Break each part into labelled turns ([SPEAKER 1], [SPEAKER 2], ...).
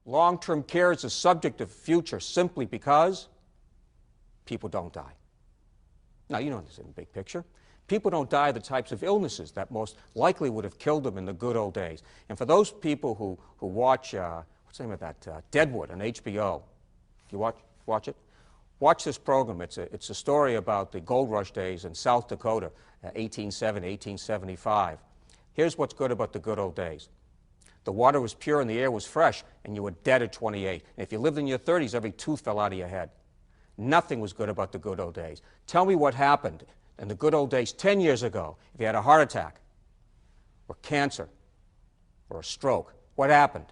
[SPEAKER 1] Long-term care is a subject of future simply because people don't die. Now, you know this in the big picture. People don't die of the types of illnesses that most likely would have killed them in the good old days. And for those people who watch, what's the name of that, Deadwood on HBO, you watch it? Watch this program. It's a story about the gold rush days in South Dakota, 1870, 1875. Here's what's good about the good old days. The water was pure and the air was fresh, and you were dead at 28. And if you lived in your 30s, every tooth fell out of your head. Nothing was good about the good old days. Tell me what happened in the good old days 10 years ago. If you had a heart attack or cancer or a stroke, what happened?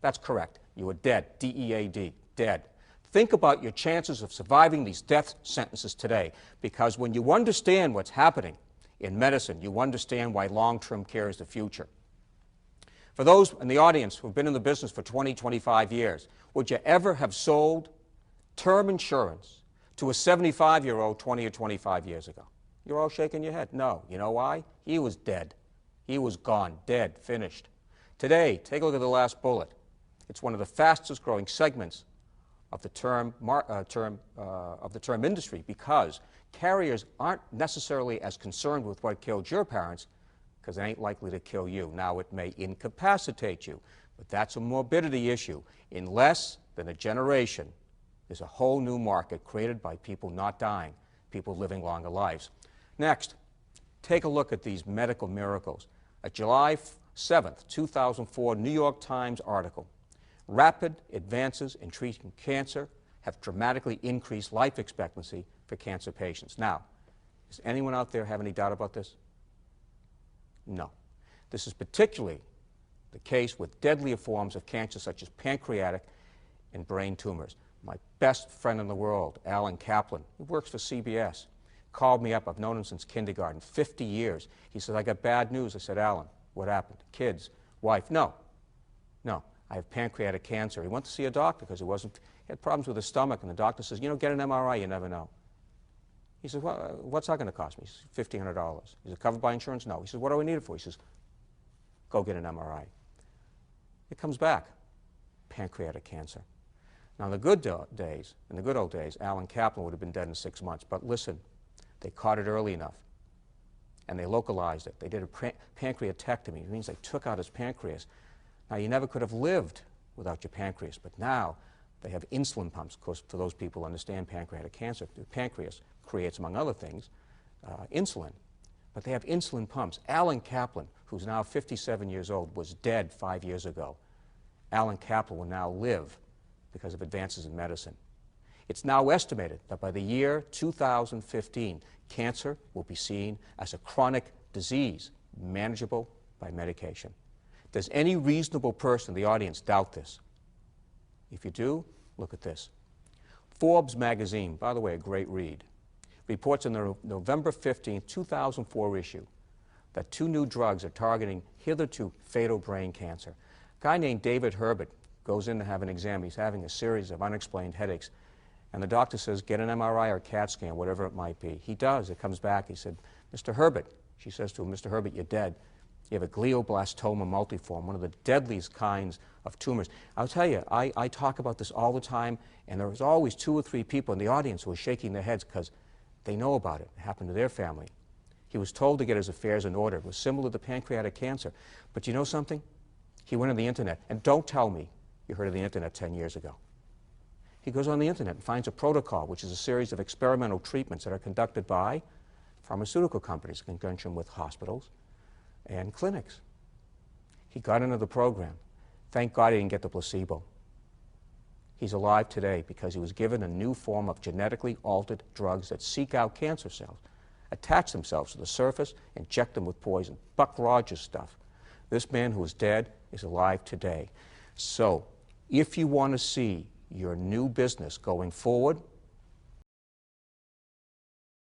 [SPEAKER 1] That's correct. You were dead, D-E-A-D, dead. Think about your chances of surviving these death sentences today, because when you understand what's happening in medicine, you understand why long-term care is the future. For those in the audience who have been in the business for 20, 25 years, would you ever have sold term insurance to a 75-year-old 20 or 25 years ago? You're all shaking your head. No. You know why? He was dead. He was gone, dead, finished. Today, take a look at the last bullet. It's one of the fastest growing segments of the term industry, because carriers aren't necessarily as concerned with what killed your parents, because it ain't likely to kill you. Now, it may incapacitate you, but that's a morbidity issue. In less than a generation, there's a whole new market created by people not dying, people living longer lives. Next, take a look at these medical miracles. A July 7th, 2004 New York Times article. Rapid advances in treating cancer have dramatically increased life expectancy for cancer patients. Now, does anyone out there have any doubt about this? No. This is particularly the case with deadlier forms of cancer such as pancreatic and brain tumors. My best friend in the world, Alan Kaplan, who works for CBS, called me up. I've known him since kindergarten, 50 years. He said, I got bad news. I said, Alan, what happened? Kids? Wife? No. I have pancreatic cancer. He went to see a doctor because he had problems with his stomach, and the doctor says, you know, get an MRI, you never know. He says, well, what's that going to cost me? He says, $1,500. Is it covered by insurance? No. He says, what do I need it for? He says, go get an MRI. It comes back, pancreatic cancer. Now, in the good old days, Alan Kaplan would have been dead in 6 months. But listen, they caught it early enough, and they localized it. They did a pancreatectomy. It means they took out his pancreas. Now, you never could have lived without your pancreas, but now they have insulin pumps. Of course, for those people who understand pancreatic cancer, the pancreas creates, among other things, insulin. But they have insulin pumps. Alan Kaplan, who's now 57 years old, was dead 5 years ago. Alan Kaplan will now live because of advances in medicine. It's now estimated that by the year 2015, cancer will be seen as a chronic disease, manageable by medication. Does any reasonable person in the audience doubt this? If you do, look at this. Forbes magazine, by the way, a great read, reports in the November 15, 2004 issue that 2 new drugs are targeting hitherto fatal brain cancer. A guy named David Herbert goes in to have an exam. He's having a series of unexplained headaches. And the doctor says, get an MRI or CAT scan, whatever it might be. He does. It comes back. He said, Mr. Herbert, she says to him, Mr. Herbert, you're dead. You have a glioblastoma multiforme, one of the deadliest kinds of tumors. I'll tell you, I talk about this all the time, and there's always 2 or 3 people in the audience who are shaking their heads because they know about it. It happened to their family. He was told to get his affairs in order. It was similar to pancreatic cancer. But you know something? He went on the internet, and don't tell me you heard of the internet 10 years ago. He goes on the internet and finds a protocol, which is a series of experimental treatments that are conducted by pharmaceutical companies in conjunction with hospitals and clinics. He got into the program. Thank God he didn't get the placebo. He's alive today because he was given a new form of genetically altered drugs that seek out cancer cells, attach themselves to the surface, inject them with poison. Buck Rogers stuff. This man who is dead is alive today. So, if you want to see your new business going forward,